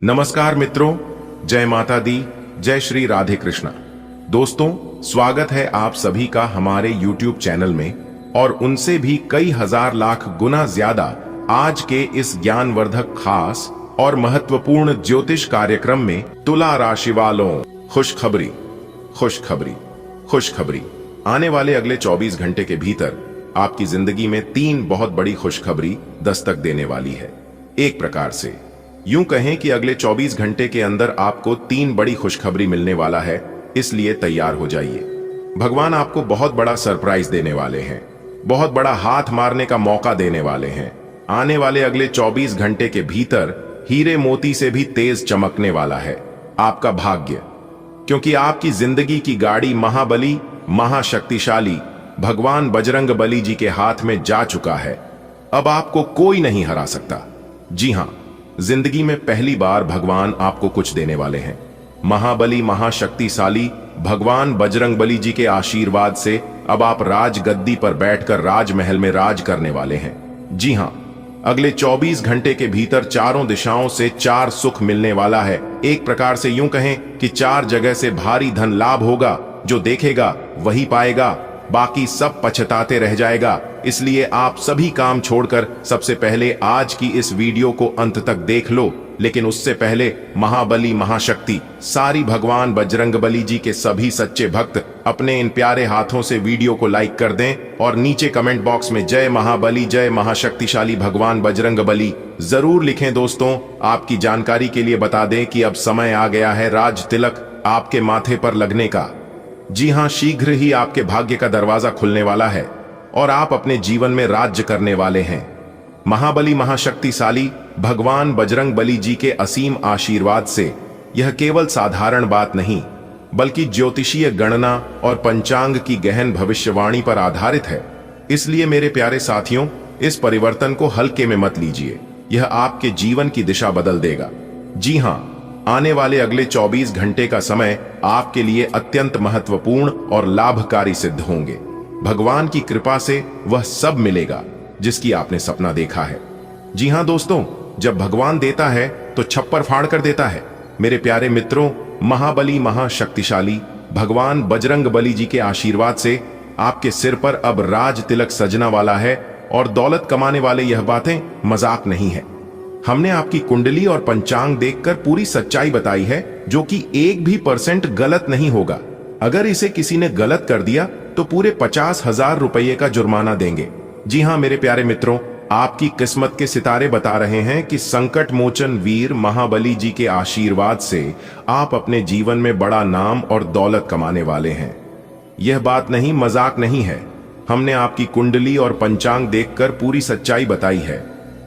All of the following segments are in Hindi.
नमस्कार मित्रों, जय माता दी, जय श्री राधे कृष्णा। दोस्तों, स्वागत है आप सभी का हमारे YouTube चैनल में और उनसे भी कई हजार लाख गुना ज्यादा आज के इस ज्ञानवर्धक खास और महत्वपूर्ण ज्योतिष कार्यक्रम में तुला राशि वालों खुशखबरी खुशखबरी खुशखबरी। आने वाले अगले 24 घंटे के भीतर आपकी जिंदगी में 3 बहुत बड़ी खुशखबरी दस्तक देने वाली है। एक प्रकार से यूं कहें कि अगले 24 घंटे के अंदर आपको 3 बड़ी खुशखबरी मिलने वाला है, इसलिए तैयार हो जाइए। भगवान आपको बहुत बड़ा सरप्राइज देने वाले हैं, बहुत बड़ा हाथ मारने का मौका देने वाले हैं। आने वाले अगले 24 घंटे के भीतर हीरे मोती से भी तेज चमकने वाला है आपका भाग्य, क्योंकि आपकी जिंदगी की गाड़ी महाबली महाशक्तिशाली भगवान बजरंग बली जी के हाथ में जा चुका है। अब आपको कोई नहीं हरा सकता। जी हां, जिंदगी में पहली बार भगवान आपको कुछ देने वाले हैं। महाबली महाशक्तिशाली भगवान बजरंग बली जी के आशीर्वाद से अब आप राजगद्दी पर बैठकर राजमहल में राज करने वाले हैं। जी हां, अगले 24 घंटे के भीतर चारों दिशाओं से 4 सुख मिलने वाला है। एक प्रकार से यूं कहें कि 4 जगह से भारी धन लाभ होगा। जो देखेगा वही पाएगा, बाकी सब पछताते रह जाएगा। इसलिए आप सभी काम छोड़कर सबसे पहले आज की इस वीडियो को अंत तक देख लो। लेकिन उससे पहले महाबली महाशक्ति सारी भगवान बजरंग बली जी के सभी सच्चे भक्त अपने इन प्यारे हाथों से वीडियो को लाइक कर दें और नीचे कमेंट बॉक्स में जय महाबली जय महाशक्तिशाली भगवान बजरंग बली जरूर लिखें। दोस्तों, आपकी जानकारी के लिए बता दें कि अब समय आ गया है राज तिलक आपके माथे पर लगने का। जी हां, शीघ्र ही आपके भाग्य का दरवाजा खुलने वाला है और आप अपने जीवन में राज्य करने वाले हैं। महाबली महाशक्तिशाली भगवान बजरंग बली जी के असीम आशीर्वाद से यह केवल साधारण बात नहीं, बल्कि ज्योतिषीय गणना और पंचांग की गहन भविष्यवाणी पर आधारित है। इसलिए मेरे प्यारे साथियों, इस परिवर्तन को हल्के में मत लीजिए, यह आपके जीवन की दिशा बदल देगा। जी हां, आने वाले अगले 24 घंटे का समय आपके लिए अत्यंत महत्वपूर्ण और लाभकारी सिद्ध होंगे। भगवान की कृपा से वह सब मिलेगा जिसकी आपने सपना देखा है। जी हां दोस्तों, जब भगवान देता है तो छप्पर फाड़ कर देता है। मेरे प्यारे मित्रों, महाबली महाशक्तिशाली भगवान बजरंग बली जी के आशीर्वाद से आपके सिर पर अब राज तिलक सजना वाला है और दौलत कमाने वाले यह बातें मजाक नहीं है। हमने आपकी कुंडली और पंचांग देखकर पूरी सच्चाई बताई है, जो कि 1% भी गलत नहीं होगा। अगर इसे किसी ने गलत कर दिया तो पूरे 50,000 रुपये का जुर्माना देंगे। जी हां मेरे प्यारे मित्रों, आपकी किस्मत के सितारे बता रहे हैं कि संकट मोचन वीर महाबली जी के आशीर्वाद से आप अपने जीवन में बड़ा नाम और दौलत कमाने वाले हैं। यह बात नहीं, मजाक नहीं है। हमने आपकी कुंडली और पंचांग देखकर पूरी सच्चाई बताई है।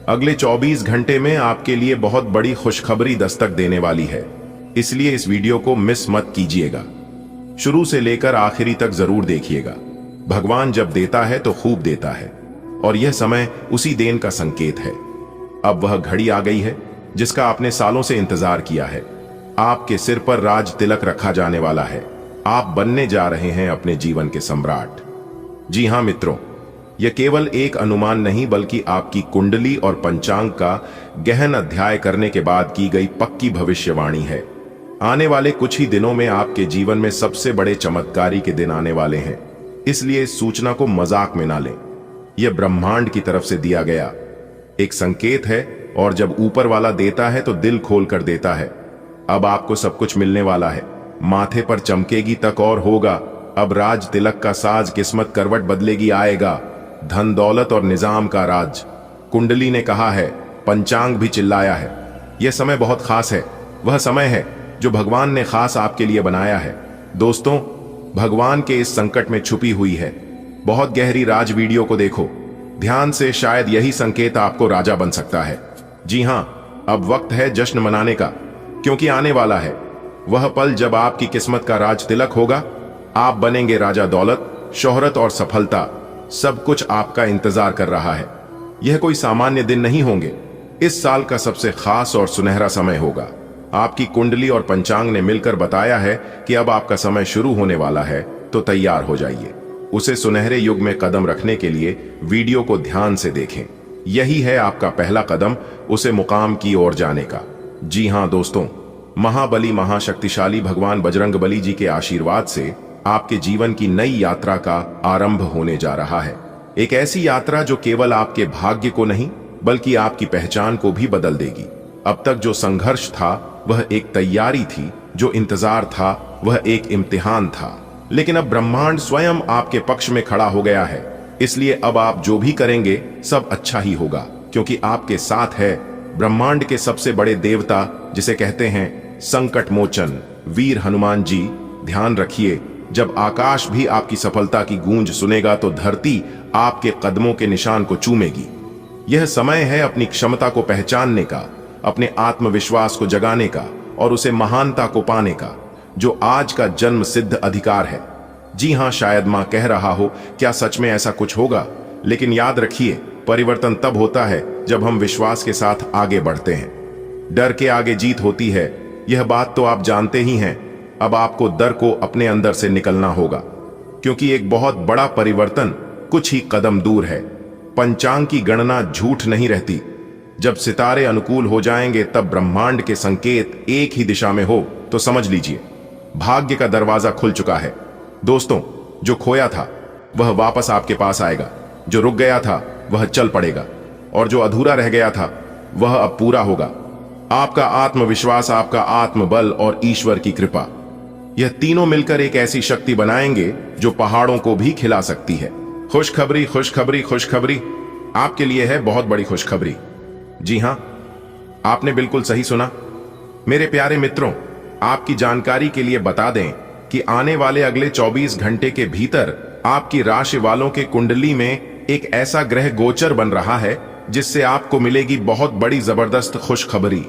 अगले 24 घंटे में आपके लिए बहुत बड़ी खुशखबरी दस्तक देने वाली है, इसलिए इस वीडियो को मिस मत कीजिएगा। शुरू से लेकर आखिरी तक जरूर देखिएगा। भगवान जब देता है तो खूब देता है और यह समय उसी देन का संकेत है। अब वह घड़ी आ गई है जिसका आपने सालों से इंतजार किया है। आपके सिर पर राज तिलक रखा जाने वाला है। आप बनने जा रहे हैं अपने जीवन के सम्राट। जी हां मित्रों, यह केवल एक अनुमान नहीं, बल्कि आपकी कुंडली और पंचांग का गहन अध्ययन करने के बाद की गई पक्की भविष्यवाणी है। आने वाले कुछ ही दिनों में आपके जीवन में सबसे बड़े चमत्कारी के दिन आने वाले हैं, इसलिए इस सूचना को मजाक में ना लें। यह ब्रह्मांड की तरफ से दिया गया एक संकेत है और जब ऊपर वाला देता है तो दिल खोल कर देता है। अब आपको सब कुछ मिलने वाला है, माथे पर चमकेगी तक और होगा। अब राज तिलक का साज किस्मत करवट बदलेगी आएगा, धन दौलत और निजाम का राज। कुंडली ने कहा है, पंचांग भी चिल्लाया है। यह समय बहुत खास है, वह समय है जो भगवान ने खास आपके लिए बनाया है। दोस्तों, भगवान के इस संकट में छुपी हुई है बहुत गहरी राज। वीडियो को देखो ध्यान से, शायद यही संकेत आपको राजा बन सकता है। जी हां, अब वक्त है जश्न मनाने का, क्योंकि आने वाला है वह पल जब आपकी किस्मत का राज तिलक होगा। आप बनेंगे राजा। दौलत, शोहरत और सफलता सब कुछ आपका इंतजार कर रहा है। यह कोई सामान्य दिन नहीं होंगे, इस साल का सबसे खास और सुनहरा समय होगा। आपकी कुंडली और पंचांग ने मिलकर बताया है कि अब आपका समय शुरू होने वाला है, तो तैयार हो जाइए। उसे सुनहरे युग में कदम रखने के लिए वीडियो को ध्यान से देखें। यही है आपका पहला कदम उसे मुकाम की ओर जाने का। जी हां दोस्तों, महाबली महाशक्तिशाली भगवान बजरंगबली जी के आशीर्वाद से आपके जीवन की नई यात्रा का आरंभ होने जा रहा है। एक ऐसी यात्रा जो केवल आपके भाग्य को नहीं बल्कि आपकी पहचान को भी बदल देगी। अब तक जो संघर्ष था वह एक तैयारी थी, जो इंतजार था वह एक इम्तिहान था, लेकिन अब ब्रह्मांड स्वयं आपके पक्ष में खड़ा हो गया है। इसलिए अब आप जो भी करेंगे सब अच्छा ही होगा, क्योंकि आपके साथ है ब्रह्मांड के सबसे बड़े देवता, जिसे कहते हैं संकट मोचन वीर हनुमान जी। ध्यान रखिए, जब आकाश भी आपकी सफलता की गूंज सुनेगा तो धरती आपके कदमों के निशान को चूमेगी। यह समय है अपनी क्षमता को पहचानने का, अपने आत्मविश्वास को जगाने का और उसे महानता को पाने का, जो आज का जन्म सिद्ध अधिकार है। जी हां, शायद मां कह रहा हो, क्या सच में ऐसा कुछ होगा? लेकिन याद रखिए, परिवर्तन तब होता है जब हम विश्वास के साथ आगे बढ़ते हैं। डर के आगे जीत होती है, यह बात तो आप जानते ही हैं। अब आपको डर को अपने अंदर से निकलना होगा, क्योंकि एक बहुत बड़ा परिवर्तन कुछ ही कदम दूर है। पंचांग की गणना झूठ नहीं रहती। जब सितारे अनुकूल हो जाएंगे तब ब्रह्मांड के संकेत एक ही दिशा में हो तो समझ लीजिए भाग्य का दरवाजा खुल चुका है। दोस्तों, जो खोया था वह वापस आपके पास आएगा, जो रुक गया था वह चल पड़ेगा, और जो अधूरा रह गया था वह अब पूरा होगा। आपका आत्मविश्वास, आपका आत्मबल और ईश्वर की कृपा, यह तीनों मिलकर एक ऐसी शक्ति बनाएंगे जो पहाड़ों को भी खिला सकती है। खुशखबरी, खुशखबरी, खुशखबरी आपके लिए है, बहुत बड़ी खुशखबरी। जी हां, आपने बिल्कुल सही सुना। मेरे प्यारे मित्रों, आपकी जानकारी के लिए बता दें कि आने वाले अगले 24 घंटे के भीतर आपकी राशि वालों के कुंडली में एक ऐसा ग्रह गोचर बन रहा है जिससे आपको मिलेगी बहुत बड़ी जबरदस्त खुशखबरी।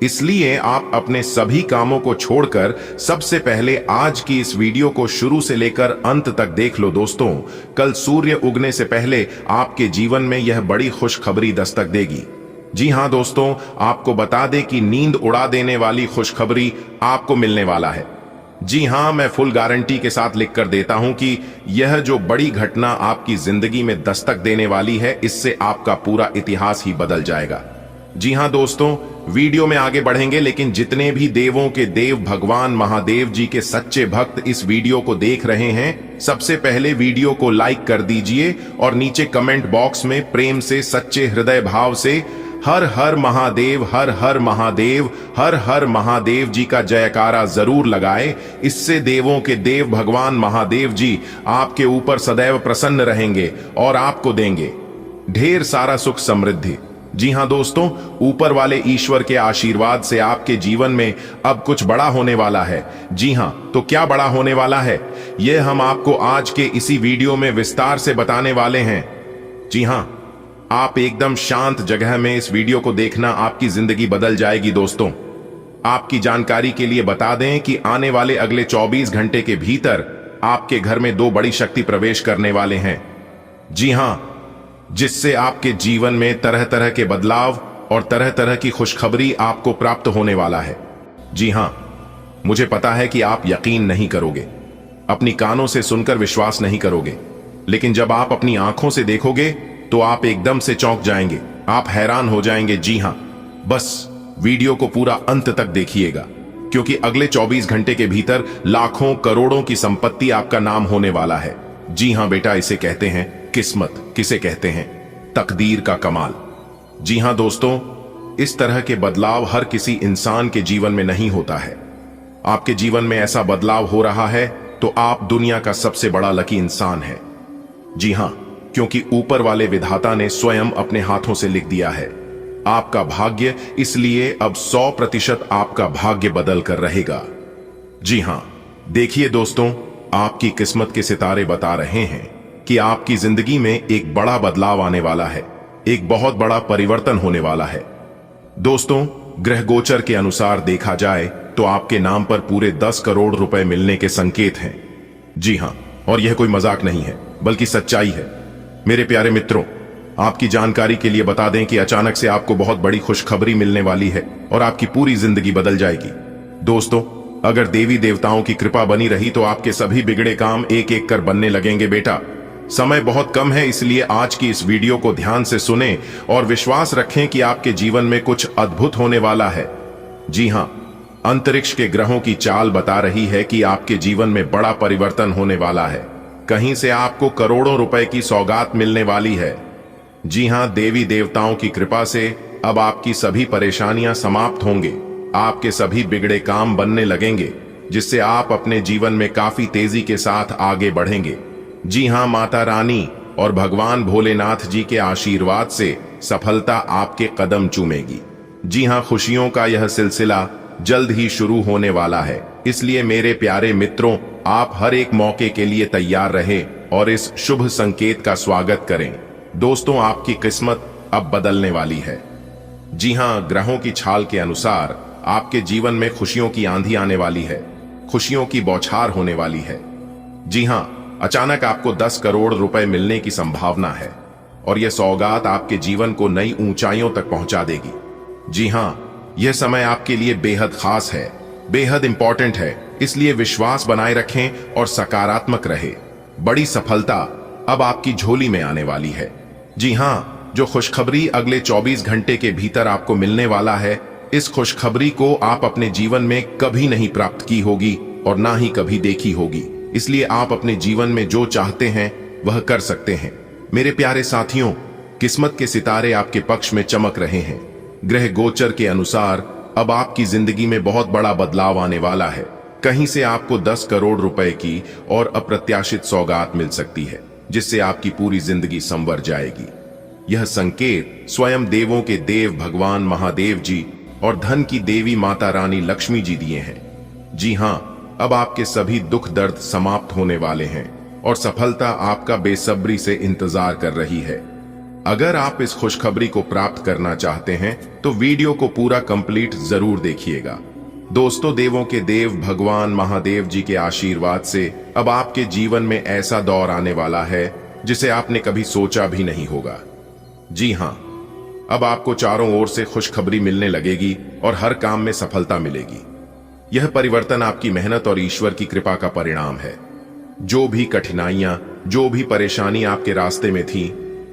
इसलिए आप अपने सभी कामों को छोड़कर सबसे पहले आज की इस वीडियो को शुरू से लेकर अंत तक देख लो। दोस्तों, कल सूर्य उगने से पहले आपके जीवन में यह बड़ी खुशखबरी दस्तक देगी। जी हां दोस्तों, आपको बता दें कि नींद उड़ा देने वाली खुशखबरी आपको मिलने वाला है। जी हां, मैं फुल गारंटी के साथ लिख कर देता हूं कि यह जो बड़ी घटना आपकी जिंदगी में दस्तक देने वाली है, इससे आपका पूरा इतिहास ही बदल जाएगा। जी हां दोस्तों, वीडियो में आगे बढ़ेंगे, लेकिन जितने भी देवों के देव भगवान महादेव जी के सच्चे भक्त इस वीडियो को देख रहे हैं, सबसे पहले वीडियो को लाइक कर दीजिए और नीचे कमेंट बॉक्स में प्रेम से, सच्चे हृदय भाव से हर हर महादेव, हर हर महादेव, हर हर महादेव जी का जयकारा जरूर लगाए। इससे देवों के देव भगवान महादेव जी आपके ऊपर सदैव प्रसन्न रहेंगे और आपको देंगे ढेर सारा सुख समृद्धि। जी हां दोस्तों, ऊपर वाले ईश्वर के आशीर्वाद से आपके जीवन में अब कुछ बड़ा होने वाला है। जी हां, तो क्या बड़ा होने वाला है, यह हम आपको आज के इसी वीडियो में विस्तार से बताने वाले हैं। जी हां, आप एकदम शांत जगह में इस वीडियो को देखना, आपकी जिंदगी बदल जाएगी। दोस्तों, आपकी जानकारी के लिए बता दें कि आने वाले अगले 24 घंटे के भीतर आपके घर में 2 बड़ी शक्ति प्रवेश करने वाले हैं। जी हां, जिससे आपके जीवन में तरह तरह के बदलाव और तरह तरह की खुशखबरी आपको प्राप्त होने वाला है। जी हां, मुझे पता है कि आप यकीन नहीं करोगे, अपनी कानों से सुनकर विश्वास नहीं करोगे, लेकिन जब आप अपनी आंखों से देखोगे तो आप एकदम से चौंक जाएंगे, आप हैरान हो जाएंगे। जी हां, बस वीडियो को पूरा अंत तक देखिएगा, क्योंकि अगले 24 घंटे के भीतर लाखों करोड़ों की संपत्ति आपका नाम होने वाला है। जी हां बेटा, इसे कहते हैं किस्मत, किसे कहते हैं तकदीर का कमाल। जी हां दोस्तों, इस तरह के बदलाव हर किसी इंसान के जीवन में नहीं होता है। आपके जीवन में ऐसा बदलाव हो रहा है तो आप दुनिया का सबसे बड़ा लकी इंसान है। जी हां, क्योंकि ऊपर वाले विधाता ने स्वयं अपने हाथों से लिख दिया है आपका भाग्य, इसलिए अब 100% आपका भाग्य बदल कर रहेगा। जी हां, देखिए दोस्तों, आपकी किस्मत के सितारे बता रहे हैं कि आपकी जिंदगी में एक बड़ा बदलाव आने वाला है, एक बहुत बड़ा परिवर्तन होने वाला है। दोस्तों, ग्रह गोचर के अनुसार देखा जाए तो आपके नाम पर पूरे 10 करोड़ रुपए मिलने के संकेत हैं। जी हां, और यह कोई मजाक नहीं है बल्कि सच्चाई है। मेरे प्यारे मित्रों, आपकी जानकारी के लिए बता दें कि अचानक से आपको बहुत बड़ी खुशखबरी मिलने वाली है और आपकी पूरी जिंदगी बदल जाएगी। दोस्तों, अगर देवी देवताओं की कृपा बनी रही तो आपके सभी बिगड़े काम एक एक कर बनने लगेंगे। बेटा, समय बहुत कम है, इसलिए आज की इस वीडियो को ध्यान से सुनें और विश्वास रखें कि आपके जीवन में कुछ अद्भुत होने वाला है। जी हां, अंतरिक्ष के ग्रहों की चाल बता रही है कि आपके जीवन में बड़ा परिवर्तन होने वाला है। कहीं से आपको करोड़ों रुपए की सौगात मिलने वाली है। जी हां, देवी देवताओं की कृपा से अब आपकी सभी परेशानियां समाप्त होंगे। आपके सभी बिगड़े काम बनने लगेंगे, जिससे आप अपने जीवन में काफी तेजी के साथ आगे बढ़ेंगे। जी हां, माता रानी और भगवान भोलेनाथ जी के आशीर्वाद से सफलता आपके कदम चूमेगी। जी हां, खुशियों का यह सिलसिला जल्द ही शुरू होने वाला है। इसलिए मेरे प्यारे मित्रों, आप हर एक मौके के लिए तैयार रहें और इस शुभ संकेत का स्वागत करें। दोस्तों, आपकी किस्मत अब बदलने वाली है। जी हां, ग्रहों की छाल के अनुसार आपके जीवन में खुशियों की आंधी आने वाली है। खुशियों की बौछार होने वाली है। जी हां, अचानक आपको 10 करोड़ रुपए मिलने की संभावना है और यह सौगात आपके जीवन को नई ऊंचाइयों तक पहुंचा देगी। जी हां, यह समय आपके लिए बेहद खास है, बेहद इंपॉर्टेंट है। इसलिए विश्वास बनाए रखें और सकारात्मक रहे। बड़ी सफलता अब आपकी झोली में आने वाली है। जी हां, जो खुशखबरी अगले 24 घंटे के भीतर आपको मिलने वाला है, इस खुशखबरी को आप अपने जीवन में कभी नहीं प्राप्त की होगी और ना ही कभी देखी होगी। इसलिए आप अपने जीवन में जो चाहते हैं वह कर सकते हैं। मेरे प्यारे साथियों, किस्मत के सितारे आपके पक्ष में चमक रहे हैं। ग्रह गोचर के अनुसार अब आपकी जिंदगी में बहुत बड़ा बदलाव आने वाला है। कहीं से आपको 10 करोड़ रुपए की और अप्रत्याशित सौगात मिल सकती है, जिससे आपकी पूरी जिंदगी संवर जाएगी। यह संकेत स्वयं देवों के देव भगवान महादेव जी और धन की देवी माता रानी लक्ष्मी जी दिए हैं। जी हां, अब आपके सभी दुख दर्द समाप्त होने वाले हैं और सफलता आपका बेसब्री से इंतजार कर रही है। अगर आप इस खुशखबरी को प्राप्त करना चाहते हैं तो वीडियो को पूरा कंप्लीट जरूर देखिएगा। दोस्तों, देवों के देव भगवान महादेव जी के आशीर्वाद से अब आपके जीवन में ऐसा दौर आने वाला है जिसे आपने कभी सोचा भी नहीं होगा। जी हां, अब आपको चारों ओर से खुशखबरी मिलने लगेगी और हर काम में सफलता मिलेगी। यह परिवर्तन आपकी मेहनत और ईश्वर की कृपा का परिणाम है। जो भी कठिनाइयां, जो भी परेशानी आपके रास्ते में थी,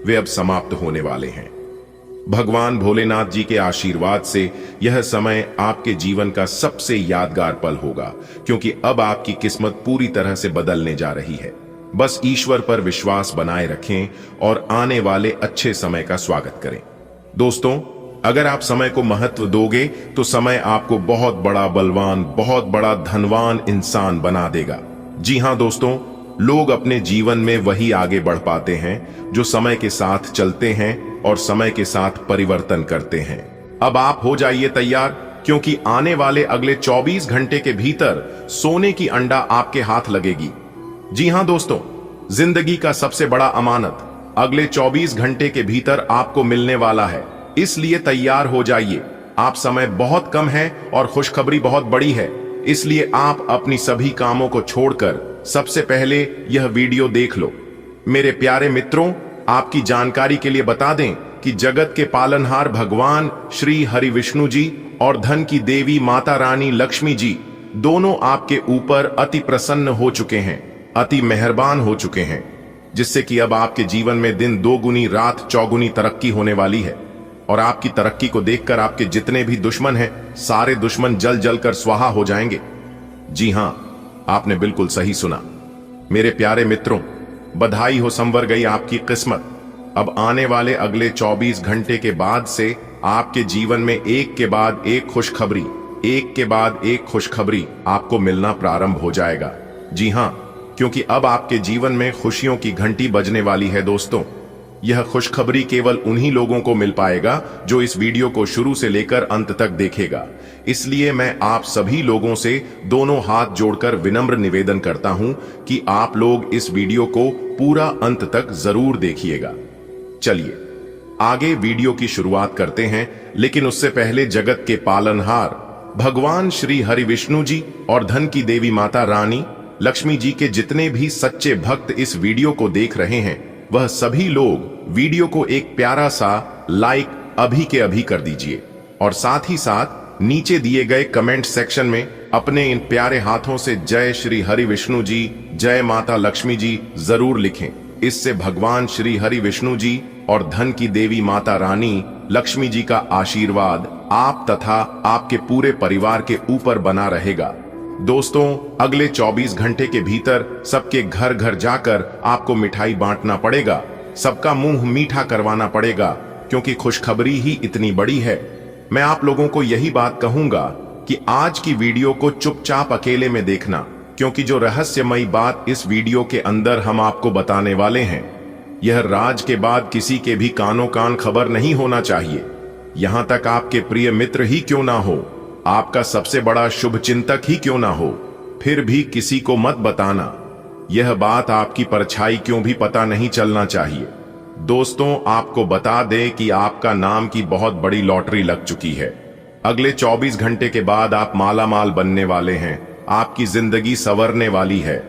वे अब समाप्त होने वाले हैं। भगवान भोलेनाथ जी के आशीर्वाद से यह समय आपके जीवन का सबसे यादगार पल होगा, क्योंकि अब आपकी किस्मत पूरी तरह से बदलने जा रही है। बस ईश्वर पर विश्वास बनाए रखें और आने वाले अच्छे समय का स्वागत करें। दोस्तों, अगर आप समय को महत्व दोगे तो समय आपको बहुत बड़ा बलवान, बहुत बड़ा धनवान इंसान बना देगा। जी हां दोस्तों, लोग अपने जीवन में वही आगे बढ़ पाते हैं जो समय के साथ चलते हैं और समय के साथ परिवर्तन करते हैं। अब आप हो जाइए तैयार, क्योंकि आने वाले अगले 24 घंटे के भीतर सोने की अंडा आपके हाथ लगेगी। जी हां दोस्तों, जिंदगी का सबसे बड़ा अमानत अगले 24 घंटे के भीतर आपको मिलने वाला है। इसलिए तैयार हो जाइए। आप समय बहुत कम है और खुशखबरी बहुत बड़ी है। इसलिए आप अपनी सभी कामों को छोड़कर सबसे पहले यह वीडियो देख लो। मेरे प्यारे मित्रों, आपकी जानकारी के लिए बता दें कि जगत के पालनहार भगवान श्री हरि विष्णु जी और धन की देवी माता रानी लक्ष्मी जी दोनों आपके ऊपर अति प्रसन्न हो चुके हैं, अति मेहरबान हो चुके हैं, जिससे कि अब आपके जीवन में दिन दोगुनी रात चौगुनी तरक्की होने वाली है। और आपकी तरक्की को देखकर आपके जितने भी दुश्मन हैं, सारे दुश्मन जल जल कर स्वाहा हो जाएंगे। जी हां, आपने बिल्कुल सही सुना। मेरे प्यारे मित्रों, बधाई हो, संवर गई आपकी किस्मत। अब आने वाले अगले 24 घंटे के बाद से आपके जीवन में एक के बाद एक खुशखबरी, एक के बाद एक खुशखबरी आपको मिलना प्रारंभ हो जाएगा। जी हां, क्योंकि अब आपके जीवन में खुशियों की घंटी बजने वाली है। दोस्तों, यह खुशखबरी केवल उन्हीं लोगों को मिल पाएगा जो इस वीडियो को शुरू से लेकर अंत तक देखेगा। इसलिए मैं आप सभी लोगों से दोनों हाथ जोड़कर विनम्र निवेदन करता हूं कि आप लोग इस वीडियो को पूरा अंत तक जरूर देखिएगा। चलिए आगे वीडियो की शुरुआत करते हैं, लेकिन उससे पहले जगत के पालनहार भगवान श्री हरि विष्णु जी और धन की देवी माता रानी लक्ष्मी जी के जितने भी सच्चे भक्त इस वीडियो को देख रहे हैं, वह सभी लोग वीडियो को एक प्यारा सा लाइक अभी के अभी कर दीजिए और साथ ही साथ नीचे दिए गए कमेंट सेक्शन में अपने इन प्यारे हाथों से जय श्री हरि विष्णु जी, जय माता लक्ष्मी जी जरूर लिखें। इससे भगवान श्री हरि विष्णु जी और धन की देवी माता रानी लक्ष्मी जी का आशीर्वाद आप तथा आपके पूरे परिवार के ऊपर बना रहेगा। दोस्तों, अगले 24 घंटे के भीतर सबके घर घर जाकर आपको मिठाई बांटना पड़ेगा, सबका मुंह मीठा करवाना पड़ेगा, क्योंकि खुशखबरी ही इतनी बड़ी है। मैं आप लोगों को यही बात कहूंगा कि आज की वीडियो को चुपचाप अकेले में देखना, क्योंकि जो रहस्यमयी बात इस वीडियो के अंदर हम आपको बताने वाले हैं, यह राज के बाद किसी के भी कानों कान खबर नहीं होना चाहिए। यहां तक आपके प्रिय मित्र ही क्यों ना हो, आपका सबसे बड़ा शुभ चिंतक ही क्यों ना हो, फिर भी किसी को मत बताना। यह बात आपकी परछाई क्यों भी पता नहीं चलना चाहिए। दोस्तों, आपको बता दें कि आपका नाम की बहुत बड़ी लॉटरी लग चुकी है। अगले 24 घंटे के बाद आप माला माल बनने वाले हैं, आपकी जिंदगी संवरने वाली है।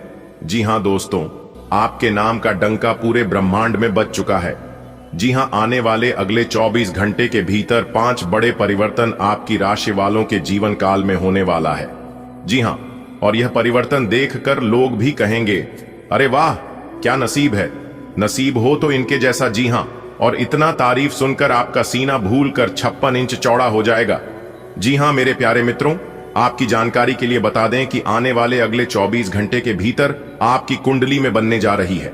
जी हां दोस्तों, आपके नाम का डंका पूरे ब्रह्मांड में बज चुका है। जी हां, आने वाले अगले 24 घंटे के भीतर 5 बड़े परिवर्तन आपकी राशि वालों के जीवन काल में होने वाला है। जी हां, और यह परिवर्तन देखकर लोग भी कहेंगे, अरे वाह, क्या नसीब है, नसीब हो तो इनके जैसा। जी हां, और इतना तारीफ सुनकर आपका सीना भूलकर 56 इंच चौड़ा हो जाएगा। जी हां मेरे प्यारे मित्रों, आपकी जानकारी के लिए बता दें कि आने वाले अगले 24 घंटे के भीतर आपकी कुंडली में बनने जा रही है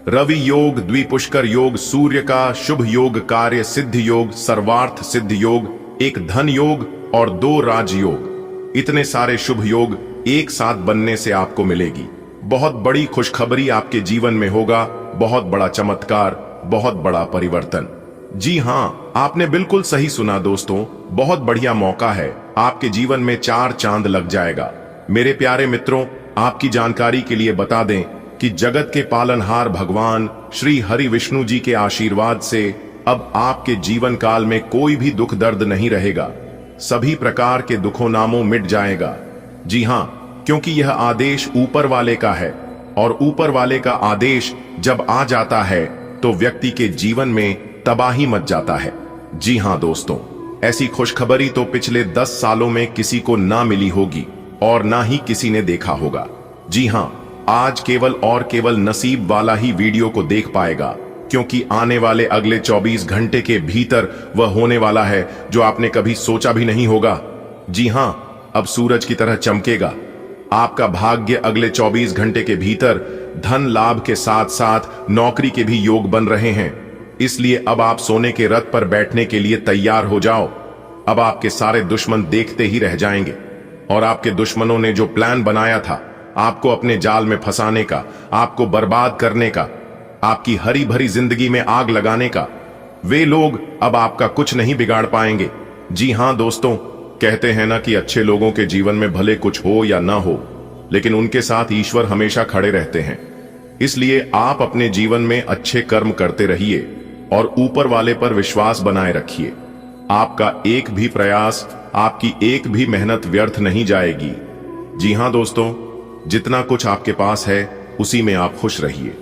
रवि योग, द्विपुष्कर योग, सूर्य का शुभ योग, कार्य सिद्ध योग, सर्वार्थ सिद्ध योग, एक धन योग और 2 राजयोग। इतने सारे शुभ योग एक साथ बनने से आपको मिलेगी। बहुत बड़ी खुशखबरी आपके जीवन में होगा, बहुत बड़ा चमत्कार, बहुत बड़ा परिवर्तन। जी हां, आपने बिल्कुल सही सुना दोस्तों, बहुत बढ़िया मौका है, आपके जीवन में 4 चांद लग जाएगा। मेरे प्यारे मित्रों, आपकी जानकारी के लिए बता दें कि जगत के पालनहार भगवान श्री हरि विष्णु जी के आशीर्वाद से अब आपके जीवन काल में कोई भी दुख दर्द नहीं रहेगा। सभी प्रकार के दुखों नामों मिट जाएगा। जी हां, क्योंकि यह आदेश ऊपर वाले का है, और ऊपर वाले का आदेश जब आ जाता है तो व्यक्ति के जीवन में तबाही मच जाता है। जी हां दोस्तों, ऐसी खुशखबरी तो पिछले 10 सालों में किसी को ना मिली होगी और ना ही किसी ने देखा होगा। जी हां, आज केवल और केवल नसीब वाला ही वीडियो को देख पाएगा, क्योंकि आने वाले अगले 24 घंटे के भीतर वह होने वाला है जो आपने कभी सोचा भी नहीं होगा। जी हां, अब सूरज की तरह चमकेगा। आपका भाग्य अगले 24 घंटे के भीतर धन लाभ के साथ साथ नौकरी के भी योग बन रहे हैं। इसलिए अब आप सोने के रथ पर बैठने के लिए तैयार हो जाओ। अब आपके सारे दुश्मन देखते ही रह जाएंगे, और आपके दुश्मनों ने जो प्लान बनाया था आपको अपने जाल में फंसाने का, आपको बर्बाद करने का, आपकी हरी भरी जिंदगी में आग लगाने का, वे लोग अब आपका कुछ नहीं बिगाड़ पाएंगे। जी हां दोस्तों, कहते हैं ना कि अच्छे लोगों के जीवन में भले कुछ हो या ना हो, लेकिन उनके साथ ईश्वर हमेशा खड़े रहते हैं। इसलिए आप अपने जीवन में अच्छे कर्म करते रहिए और ऊपर वाले पर विश्वास बनाए रखिए। आपका एक भी प्रयास, आपकी एक भी मेहनत व्यर्थ नहीं जाएगी। जी हां दोस्तों, जितना कुछ आपके पास है उसी में आप खुश रहिए,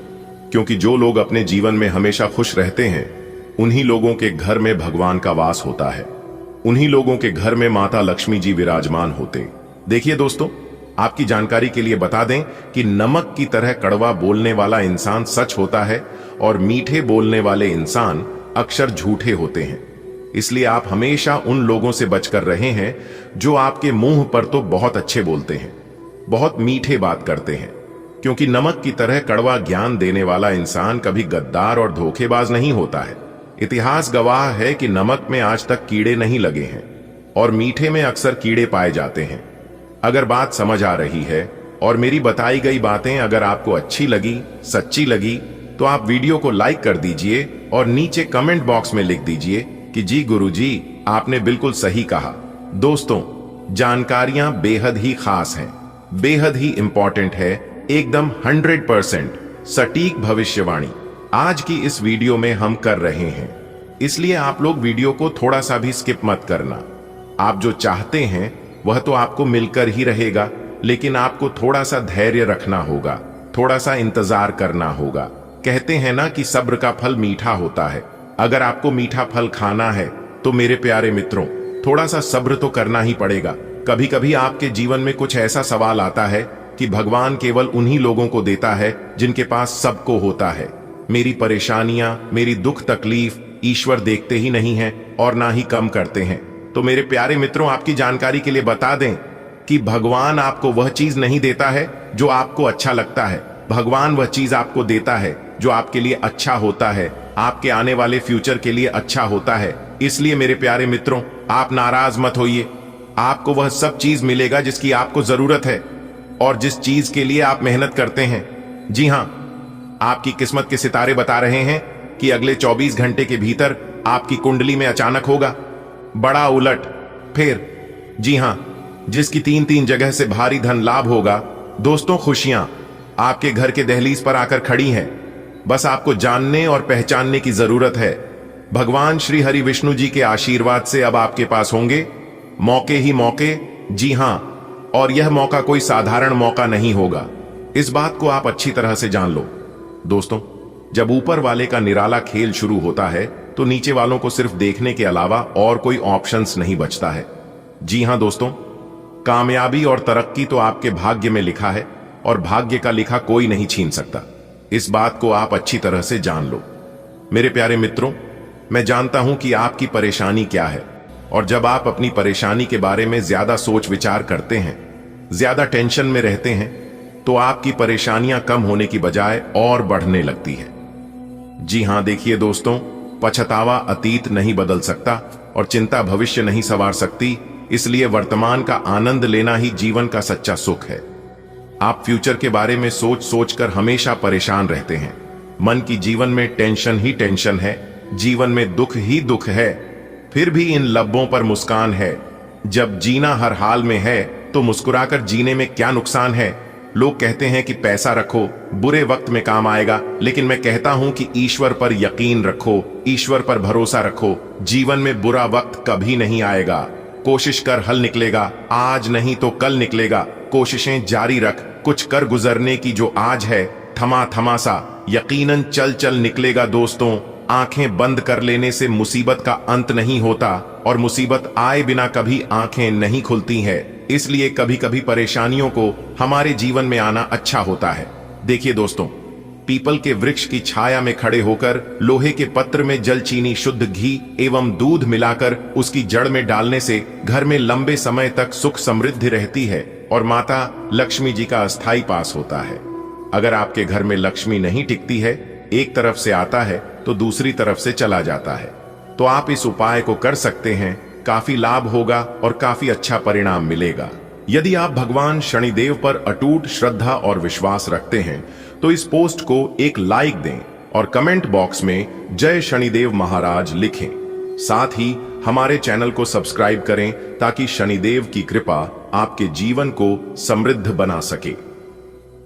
क्योंकि जो लोग अपने जीवन में हमेशा खुश रहते हैं उन्हीं लोगों के घर में भगवान का वास होता है, उन्हीं लोगों के घर में माता लक्ष्मी जी विराजमान होते। देखिए दोस्तों, आपकी जानकारी के लिए बता दें कि नमक की तरह कड़वा बोलने वाला इंसान सच होता है और मीठे बोलने वाले इंसान अक्सर झूठे होते हैं। इसलिए आप हमेशा उन लोगों से बचकर रहे हैं जो आपके मुंह पर तो बहुत अच्छे बोलते हैं, बहुत मीठे बात करते हैं, क्योंकि नमक की तरह कड़वा ज्ञान देने वाला इंसान कभी गद्दार और धोखेबाज नहीं होता है। इतिहास गवाह है कि नमक में आज तक कीड़े नहीं लगे हैं और मीठे में अक्सर कीड़े पाए जाते हैं। अगर बात समझ आ रही है और मेरी बताई गई बातें अगर आपको अच्छी लगी, सच्ची लगी, तो आप वीडियो को लाइक कर दीजिए और नीचे कमेंट बॉक्स में लिख दीजिए कि जी गुरुजी, आपने बिल्कुल सही कहा। दोस्तों, जानकारियां बेहद ही खास हैं, बेहद ही इंपॉर्टेंट है, एकदम 100% सटीक भविष्यवाणी आज की इस वीडियो में हम कर रहे हैं। इसलिए आप लोग वीडियो को थोड़ा सा भी स्किप मत करना। आप जो चाहते हैं वह तो आपको मिलकर ही रहेगा, लेकिन आपको थोड़ा सा धैर्य रखना होगा, थोड़ा सा इंतजार करना होगा। कहते हैं ना कि सब्र का फल मीठा होता है। अगर आपको मीठा फल खाना है तो मेरे प्यारे मित्रों, थोड़ा सा सब्र तो करना ही पड़ेगा। कभी कभी आपके जीवन में कुछ ऐसा सवाल आता है कि भगवान केवल उन्हीं लोगों को देता है जिनके पास सबको होता है। मेरी परेशानियां, मेरी दुख तकलीफ ईश्वर देखते ही नहीं है और ना ही कम करते हैं। तो मेरे प्यारे मित्रों, आपकी जानकारी के लिए बता दें कि भगवान आपको वह चीज नहीं देता है जो आपको अच्छा लगता है। भगवान वह चीज आपको देता है जो आपके लिए अच्छा होता है, आपके आने वाले फ्यूचर के लिए अच्छा होता है। इसलिए मेरे प्यारे मित्रों, आप नाराज मत होइए। आपको वह सब चीज मिलेगा जिसकी आपको जरूरत है और जिस चीज के लिए आप मेहनत करते हैं। जी हां, आपकी किस्मत के सितारे बता रहे हैं कि अगले 24 घंटे के भीतर आपकी कुंडली में अचानक होगा बड़ा उलट फेर। जी हां, जिसकी 3-3 जगह से भारी धन लाभ होगा। दोस्तों, खुशियां आपके घर के दहलीज पर आकर खड़ी हैं। बस आपको जानने और पहचानने की जरूरत है। भगवान श्री हरि विष्णु जी के आशीर्वाद से अब आपके पास होंगे मौके ही मौके। जी हां, और यह मौका कोई साधारण मौका नहीं होगा। इस बात को आप अच्छी तरह से जान लो। दोस्तों, जब ऊपर वाले का निराला खेल शुरू होता है तो नीचे वालों को सिर्फ देखने के अलावा और कोई ऑप्शंस नहीं बचता है। जी हां दोस्तों, कामयाबी और तरक्की तो आपके भाग्य में लिखा है और भाग्य का लिखा कोई नहीं छीन सकता। इस बात को आप अच्छी तरह से जान लो। मेरे प्यारे मित्रों, मैं जानता हूं कि आपकी परेशानी क्या है, और जब आप अपनी परेशानी के बारे में ज्यादा सोच विचार करते हैं, ज्यादा टेंशन में रहते हैं, तो आपकी परेशानियां कम होने की बजाय और बढ़ने लगती है। जी हां, देखिए दोस्तों, पछतावा अतीत नहीं बदल सकता और चिंता भविष्य नहीं संवार सकती। इसलिए वर्तमान का आनंद लेना ही जीवन का सच्चा सुख है। आप फ्यूचर के बारे में सोच सोचकर हमेशा परेशान रहते हैं। मन की जीवन में टेंशन ही टेंशन है, जीवन में दुख ही दुख है, फिर भी इन लब्बों पर मुस्कान है। जब जीना हर हाल में है तो मुस्कुराकर जीने में क्या नुकसान है। लोग कहते हैं कि पैसा रखो, बुरे वक्त में काम आएगा, लेकिन मैं कहता हूं कि ईश्वर पर यकीन रखो, ईश्वर पर भरोसा रखो। जीवन में बुरा वक्त कभी नहीं आएगा। कोशिश कर, हल निकलेगा। आज नहीं तो कल निकलेगा। कोशिशें जारी रख, कुछ कर गुजरने की जो आज है। थमा थमा सा यकीनन चल चल निकलेगा। दोस्तों, आंखें बंद कर लेने से मुसीबत का अंत नहीं होता और मुसीबत आए बिना कभी आंखें नहीं खुलती है। इसलिए कभी कभी परेशानियों को हमारे जीवन में आना अच्छा होता है। देखिए दोस्तों, पीपल के वृक्ष की छाया में खड़े होकर लोहे के पत्र में जल चीनी शुद्ध घी एवं दूध मिलाकर उसकी जड़ में डालने से घर में लंबे समय तक सुख समृद्धि रहती है और माता लक्ष्मी जी का अस्थायी पास होता है। अगर आपके घर में लक्ष्मी नहीं टिकती है, एक तरफ से आता है तो दूसरी तरफ से चला जाता है, तो आप इस उपाय को कर सकते हैं। काफी लाभ होगा और काफी अच्छा परिणाम मिलेगा। यदि आप भगवान शनिदेव पर अटूट श्रद्धा और विश्वास रखते हैं तो इस पोस्ट को एक लाइक दें और कमेंट बॉक्स में जय शनिदेव महाराज लिखें। साथ ही हमारे चैनल को सब्सक्राइब करें ताकि शनिदेव की कृपा आपके जीवन को समृद्ध बना सके।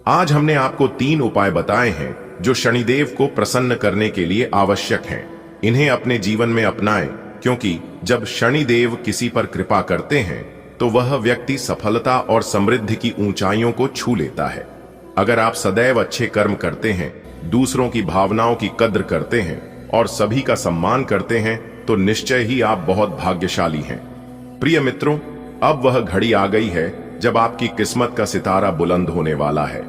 आज हमने आपको 3 उपाय बताए हैं जो शनिदेव को प्रसन्न करने के लिए आवश्यक हैं। इन्हें अपने जीवन में अपनाएं, क्योंकि जब शनिदेव किसी पर कृपा करते हैं तो वह व्यक्ति सफलता और समृद्धि की ऊंचाइयों को छू लेता है। अगर आप सदैव अच्छे कर्म करते हैं, दूसरों की भावनाओं की कद्र करते हैं और सभी का सम्मान करते हैं, तो निश्चय ही आप बहुत भाग्यशाली हैं। प्रिय मित्रों, अब वह घड़ी आ गई है जब आपकी किस्मत का सितारा बुलंद होने वाला है।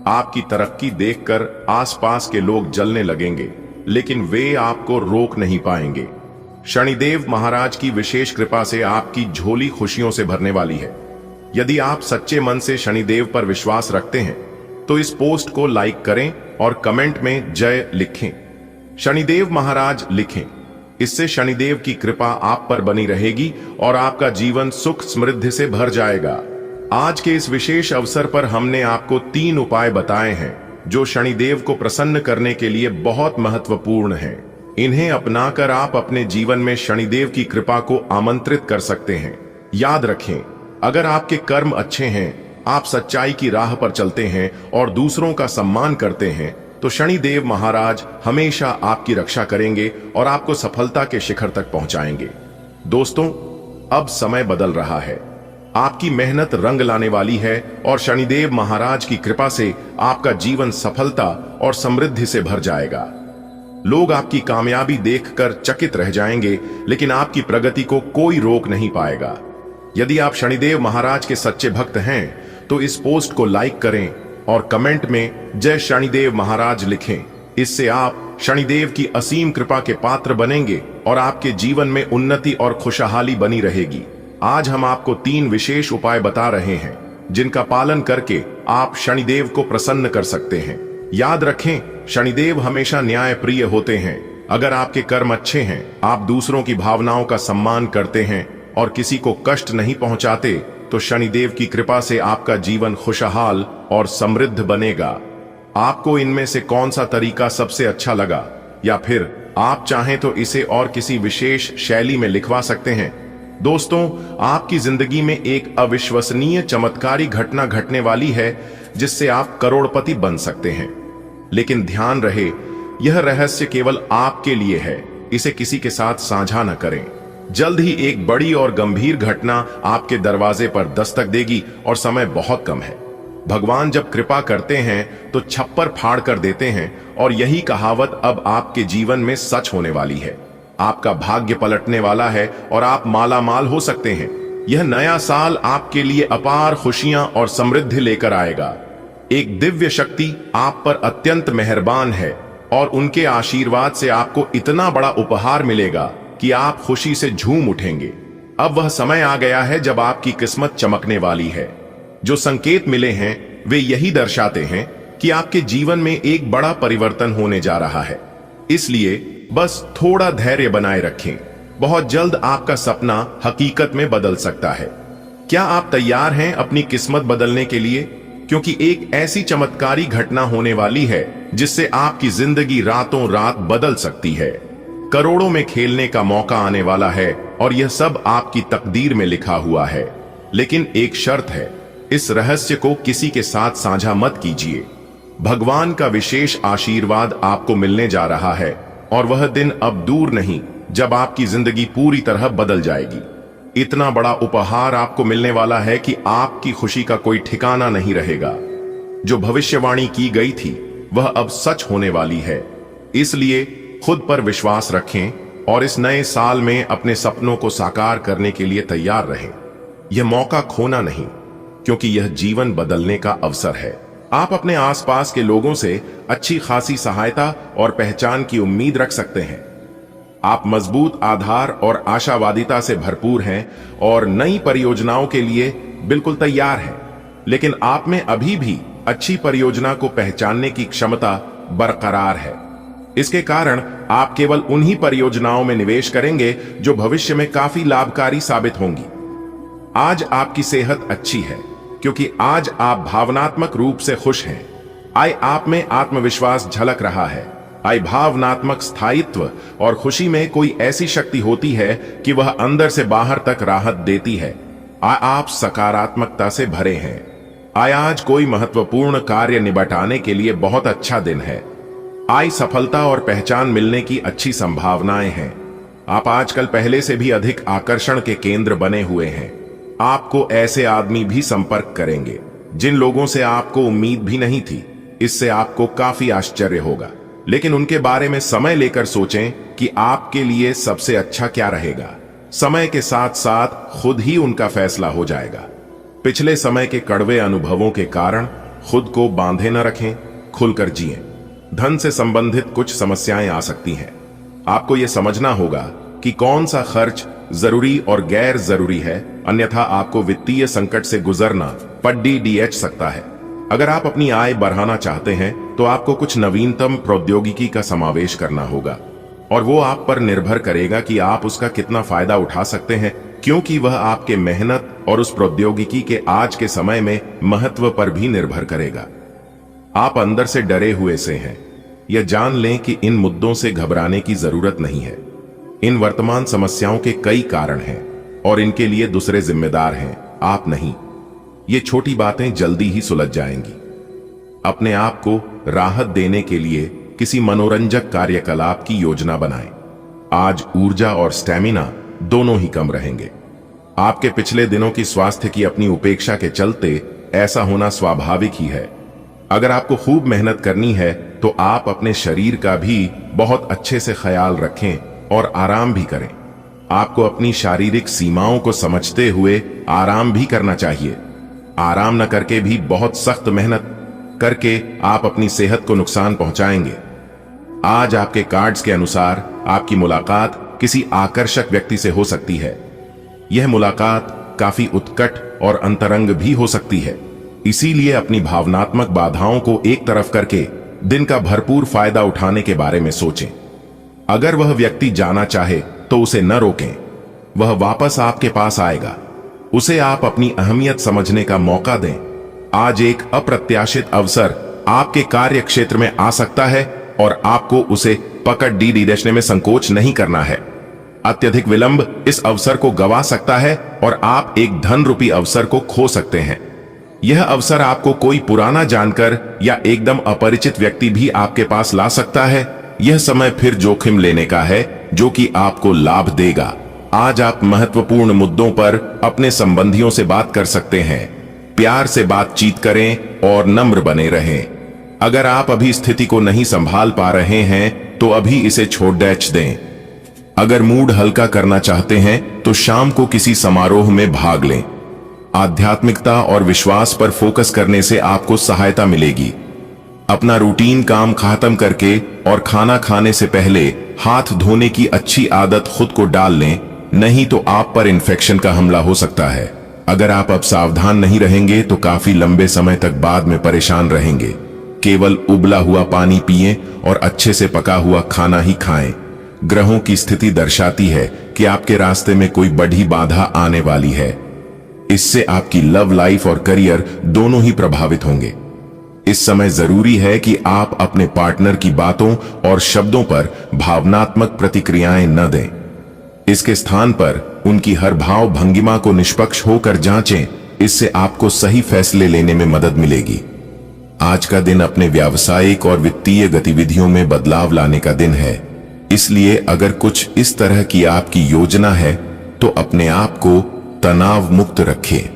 आपकी तरक्की देखकर आसपास के लोग जलने लगेंगे, लेकिन वे आपको रोक नहीं पाएंगे। शनिदेव महाराज की विशेष कृपा से आपकी झोली खुशियों से भरने वाली है। यदि आप सच्चे मन से शनिदेव पर विश्वास रखते हैं तो इस पोस्ट को लाइक करें और कमेंट में जय लिखें, शनिदेव महाराज लिखें। इससे शनिदेव की कृपा आप पर बनी रहेगी और आपका जीवन सुख समृद्धि से भर जाएगा। आज के इस विशेष अवसर पर हमने आपको 3 उपाय बताए हैं जो शनिदेव को प्रसन्न करने के लिए बहुत महत्वपूर्ण हैं। इन्हें अपनाकर आप अपने जीवन में शनिदेव की कृपा को आमंत्रित कर सकते हैं। याद रखें, अगर आपके कर्म अच्छे हैं, आप सच्चाई की राह पर चलते हैं और दूसरों का सम्मान करते हैं, तो शनिदेव महाराज हमेशा आपकी रक्षा करेंगे और आपको सफलता के शिखर तक पहुंचाएंगे। दोस्तों, अब समय बदल रहा है। आपकी मेहनत रंग लाने वाली है और शनिदेव महाराज की कृपा से आपका जीवन सफलता और समृद्धि से भर जाएगा। लोग आपकी कामयाबी देखकर चकित रह जाएंगे, लेकिन आपकी प्रगति को कोई रोक नहीं पाएगा। यदि आप शनिदेव महाराज के सच्चे भक्त हैं तो इस पोस्ट को लाइक करें और कमेंट में जय शनिदेव महाराज लिखें। इससे आप शनिदेव की असीम कृपा के पात्र बनेंगे और आपके जीवन में उन्नति और खुशहाली बनी रहेगी। आज हम आपको 3 विशेष उपाय बता रहे हैं जिनका पालन करके आप शनिदेव को प्रसन्न कर सकते हैं। याद रखें, शनिदेव हमेशा न्याय प्रिय होते हैं। अगर आपके कर्म अच्छे हैं, आप दूसरों की भावनाओं का सम्मान करते हैं और किसी को कष्ट नहीं पहुंचाते, तो शनिदेव की कृपा से आपका जीवन खुशहाल और समृद्ध बनेगा। आपको इनमें से कौन सा तरीका सबसे अच्छा लगा, या फिर आप चाहें तो इसे और किसी विशेष शैली में लिखवा सकते हैं। दोस्तों, आपकी जिंदगी में एक अविश्वसनीय चमत्कारी घटना घटने वाली है जिससे आप करोड़पति बन सकते हैं। लेकिन ध्यान रहे, यह रहस्य केवल आपके लिए है, इसे किसी के साथ साझा न करें। जल्द ही एक बड़ी और गंभीर घटना आपके दरवाजे पर दस्तक देगी और समय बहुत कम है। भगवान जब कृपा करते हैं तो छप्पर फाड़ कर देते हैं, और यही कहावत अब आपके जीवन में सच होने वाली है। आपका भाग्य पलटने वाला है और आप माला माल हो सकते हैं। यह नया साल आपके लिए अपार खुशियां और समृद्धि लेकर आएगा। एक दिव्य शक्ति आप पर अत्यंत मेहरबान है और उनके आशीर्वाद से आपको इतना बड़ा उपहार मिलेगा कि आप खुशी से झूम उठेंगे। अब वह समय आ गया है जब आपकी किस्मत चमकने वाली है। जो संकेत मिले हैं वे यही दर्शाते हैं कि आपके जीवन में एक बड़ा परिवर्तन होने जा रहा है। इसलिए बस थोड़ा धैर्य बनाए रखें। बहुत जल्द आपका सपना हकीकत में बदल सकता है। क्या आप तैयार हैं अपनी किस्मत बदलने के लिए? क्योंकि एक ऐसी चमत्कारी घटना होने वाली है जिससे आपकी जिंदगी रातों रात बदल सकती है। करोड़ों में खेलने का मौका आने वाला है और यह सब आपकी तकदीर में लिखा हुआ है। लेकिन एक शर्त है, इस रहस्य को किसी के साथ साझा मत कीजिए। भगवान का विशेष आशीर्वाद आपको मिलने जा रहा है और वह दिन अब दूर नहीं जब आपकी जिंदगी पूरी तरह बदल जाएगी। इतना बड़ा उपहार आपको मिलने वाला है कि आपकी खुशी का कोई ठिकाना नहीं रहेगा। जो भविष्यवाणी की गई थी वह अब सच होने वाली है। इसलिए खुद पर विश्वास रखें और इस नए साल में अपने सपनों को साकार करने के लिए तैयार रहें। यह मौका खोना नहीं, क्योंकि यह जीवन बदलने का अवसर है। आप अपने आसपास के लोगों से अच्छी खासी सहायता और पहचान की उम्मीद रख सकते हैं। आप मजबूत आधार और आशावादिता से भरपूर हैं और नई परियोजनाओं के लिए बिल्कुल तैयार हैं। लेकिन आप में अभी भी अच्छी परियोजना को पहचानने की क्षमता बरकरार है। इसके कारण आप केवल उन्हीं परियोजनाओं में निवेश करेंगे जो भविष्य में काफी लाभकारी साबित होंगी। आज आपकी सेहत अच्छी है क्योंकि आज आप भावनात्मक रूप से खुश हैं। आप में आत्मविश्वास झलक रहा है। भावनात्मक स्थायित्व और खुशी में कोई ऐसी शक्ति होती है कि वह अंदर से बाहर तक राहत देती है। आप सकारात्मकता से भरे हैं। आज कोई महत्वपूर्ण कार्य निपटाने के लिए बहुत अच्छा दिन है। सफलता और पहचान मिलने की अच्छी संभावनाएं हैं। आप आजकल पहले से भी अधिक आकर्षण के केंद्र बने हुए हैं। आपको ऐसे आदमी भी संपर्क करेंगे जिन लोगों से आपको उम्मीद भी नहीं थी। इससे आपको काफी आश्चर्य होगा, लेकिन उनके बारे में समय लेकर सोचें कि आपके लिए सबसे अच्छा क्या रहेगा। समय के साथ साथ खुद ही उनका फैसला हो जाएगा। पिछले समय के कड़वे अनुभवों के कारण खुद को बांधे न रखें, खुलकर जिएं। धन से संबंधित कुछ समस्याएं आ सकती हैं। आपको यह समझना होगा कि कौन सा खर्च जरूरी और गैर जरूरी है, अन्यथा आपको वित्तीय संकट से गुजरना पड़ सकता है। अगर आप अपनी आय बढ़ाना चाहते हैं तो आपको कुछ नवीनतम प्रौद्योगिकी का समावेश करना होगा, और वो आप पर निर्भर करेगा कि आप उसका कितना फायदा उठा सकते हैं, क्योंकि वह आपके मेहनत और उस प्रौद्योगिकी के आज के समय में महत्व पर भी निर्भर करेगा। आप अंदर से डरे हुए से हैं। यह जान लें कि इन मुद्दों से घबराने की जरूरत नहीं है। इन वर्तमान समस्याओं के कई कारण हैं और इनके लिए दूसरे जिम्मेदार हैं, आप नहीं। ये छोटी बातें जल्दी ही सुलझ जाएंगी। अपने आप को राहत देने के लिए किसी मनोरंजक कार्यकलाप की योजना बनाएं। आज ऊर्जा और स्टैमिना दोनों ही कम रहेंगे। आपके पिछले दिनों की स्वास्थ्य की अपनी उपेक्षा के चलते ऐसा होना स्वाभाविक ही है। अगर आपको खूब मेहनत करनी है तो आप अपने शरीर का भी बहुत अच्छे से ख्याल रखें और आराम भी करें। आपको अपनी शारीरिक सीमाओं को समझते हुए आराम भी करना चाहिए। आराम न करके भी बहुत सख्त मेहनत करके आप अपनी सेहत को नुकसान पहुंचाएंगे। आज आपके कार्ड्स के अनुसार आपकी मुलाकात किसी आकर्षक व्यक्ति से हो सकती है। यह मुलाकात काफी उत्कट और अंतरंग भी हो सकती है। इसीलिए अपनी भावनात्मक बाधाओं को एक तरफ करके दिन का भरपूर फायदा उठाने के बारे में सोचें। अगर वह व्यक्ति जाना चाहे तो उसे न रोकें, वह वापस आपके पास आएगा। उसे आप अपनी अहमियत समझने का मौका दें। आज एक अप्रत्याशित अवसर आपके कार्य क्षेत्र में आ सकता है और आपको उसे पकड़ देने में संकोच नहीं करना है। अत्यधिक विलंब इस अवसर को गंवा सकता है और आप एक धन रूपी अवसर को खो सकते हैं। यह अवसर आपको कोई पुराना जानकर या एकदम अपरिचित व्यक्ति भी आपके पास ला सकता है। यह समय फिर जोखिम लेने का है जो कि आपको लाभ देगा। आज आप महत्वपूर्ण मुद्दों पर अपने संबंधियों से बात कर सकते हैं। प्यार से बातचीत करें और नम्र बने रहें। अगर आप अभी स्थिति को नहीं संभाल पा रहे हैं तो अभी इसे छोड़ दें। अगर मूड हल्का करना चाहते हैं तो शाम को किसी समारोह में भाग लें। आध्यात्मिकता और विश्वास पर फोकस करने से आपको सहायता मिलेगी। अपना रूटीन काम खत्म करके और खाना खाने से पहले हाथ धोने की अच्छी आदत खुद को डाल लें, नहीं तो आप पर इन्फेक्शन का हमला हो सकता है। अगर आप अब सावधान नहीं रहेंगे तो काफी लंबे समय तक बाद में परेशान रहेंगे। केवल उबला हुआ पानी पिएं और अच्छे से पका हुआ खाना ही खाएं। ग्रहों की स्थिति दर्शाती है कि आपके रास्ते में कोई बड़ी बाधा आने वाली है। इससे आपकी लव लाइफ और करियर दोनों ही प्रभावित होंगे। इस समय जरूरी है कि आप अपने पार्टनर की बातों और शब्दों पर भावनात्मक प्रतिक्रियाएं न दें। इसके स्थान पर उनकी हर भाव भंगिमा को निष्पक्ष होकर जांचें। इससे आपको सही फैसले लेने में मदद मिलेगी। आज का दिन अपने व्यावसायिक और वित्तीय गतिविधियों में बदलाव लाने का दिन है। इसलिए अगर कुछ इस तरह की आपकी योजना है तो अपने आप को तनाव मुक्त रखें।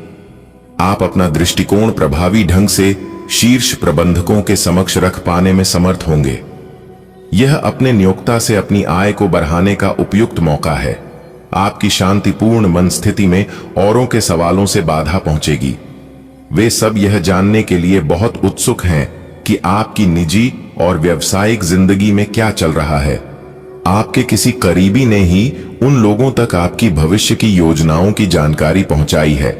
आप अपना दृष्टिकोण प्रभावी ढंग से शीर्ष प्रबंधकों के समक्ष रख पाने में समर्थ होंगे। यह अपने नियोक्ता से अपनी आय को बढ़ाने का उपयुक्त मौका है। आपकी शांतिपूर्ण मन स्थिति में औरों के सवालों से बाधा पहुंचेगी। वे सब यह जानने के लिए बहुत उत्सुक हैं कि आपकी निजी और व्यावसायिक जिंदगी में क्या चल रहा है। आपके किसी करीबी ने ही उन लोगों तक आपकी भविष्य की योजनाओं की जानकारी पहुंचाई है,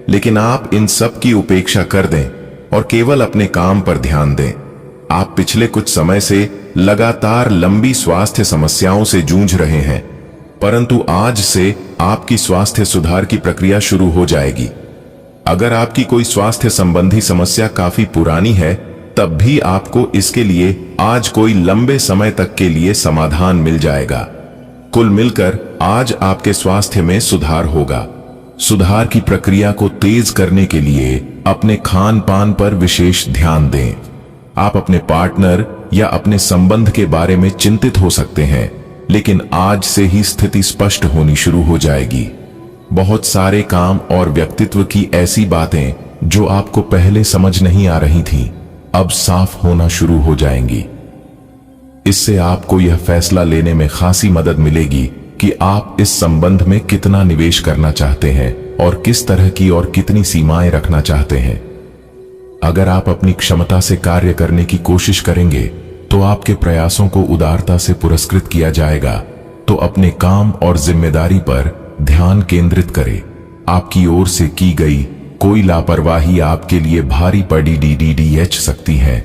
लेकिन आप इन सब की उपेक्षा कर दें और केवल अपने काम पर ध्यान दें। आप पिछले कुछ समय से लगातार लंबी स्वास्थ्य समस्याओं से जूझ रहे हैं, परंतु आज से आपकी स्वास्थ्य सुधार की प्रक्रिया शुरू हो जाएगी। अगर आपकी कोई स्वास्थ्य संबंधी समस्या काफी पुरानी है, तब भी आपको इसके लिए आज कोई लंबे समय तक के लिए समाधान मिल जाएगा। कुल मिलकर आज आपके स्वास्थ्य में सुधार होगा। सुधार की प्रक्रिया को तेज करने के लिए अपने खान पान पर विशेष ध्यान दें। आप अपने पार्टनर या अपने संबंध के बारे में चिंतित हो सकते हैं, लेकिन आज से ही स्थिति स्पष्ट होनी शुरू हो जाएगी। बहुत सारे काम और व्यक्तित्व की ऐसी बातें जो आपको पहले समझ नहीं आ रही थीं, अब साफ होना शुरू हो जाएंगी। इससे आपको यह फैसला लेने में खासी मदद मिलेगी कि आप इस संबंध में कितना निवेश करना चाहते हैं और किस तरह की और कितनी सीमाएं रखना चाहते हैं। अगर आप अपनी क्षमता से कार्य करने की कोशिश करेंगे तो आपके प्रयासों को उदारता से पुरस्कृत किया जाएगा। तो अपने काम और जिम्मेदारी पर ध्यान केंद्रित करें। आपकी ओर से की गई कोई लापरवाही आपके लिए भारी पड़ सकती है।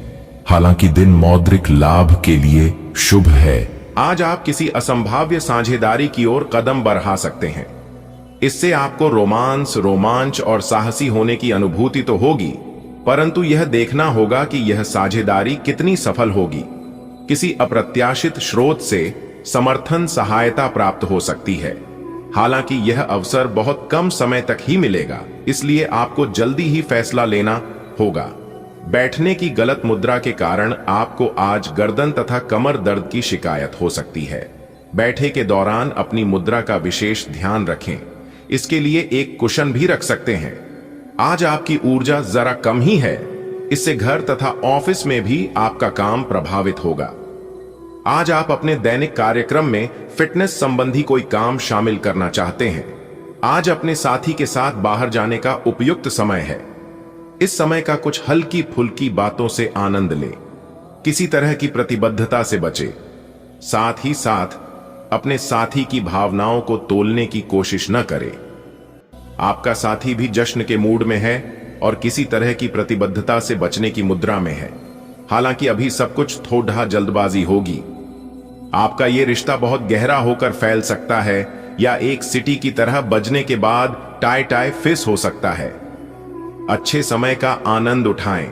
हालांकि दिन मौद्रिक लाभ के लिए शुभ है। आज आप किसी असंभाव्य साझेदारी की ओर कदम बढ़ा सकते हैं। इससे आपको रोमांच और साहसी होने की अनुभूति तो होगी, परंतु यह देखना होगा कि यह साझेदारी कितनी सफल होगी। किसी अप्रत्याशित स्रोत से समर्थन सहायता प्राप्त हो सकती है। हालांकि यह अवसर बहुत कम समय तक ही मिलेगा, इसलिए आपको जल्दी ही फैसला लेना होगा। बैठने की गलत मुद्रा के कारण आपको आज गर्दन तथा कमर दर्द की शिकायत हो सकती है। बैठे के दौरान अपनी मुद्रा का विशेष ध्यान रखें। इसके लिए एक कुशन भी रख सकते हैं। आज आपकी ऊर्जा जरा कम ही है, इससे घर तथा ऑफिस में भी आपका काम प्रभावित होगा। आज आप अपने दैनिक कार्यक्रम में फिटनेस संबंधी कोई काम शामिल करना चाहते हैं। आज अपने साथी के साथ बाहर जाने का उपयुक्त समय है। इस समय का कुछ हल्की फुल्की बातों से आनंद लें। किसी तरह की प्रतिबद्धता से बचें। साथ ही साथ अपने साथी की भावनाओं को तोलने की कोशिश न करे। आपका साथी भी जश्न के मूड में है और किसी तरह की प्रतिबद्धता से बचने की मुद्रा में है। हालांकि अभी सब कुछ थोड़ा जल्दबाजी होगी। आपका यह रिश्ता बहुत गहरा होकर फैल सकता है या एक सिटी की तरह बजने के बाद टाई टाई फिस हो सकता है। अच्छे समय का आनंद उठाएं।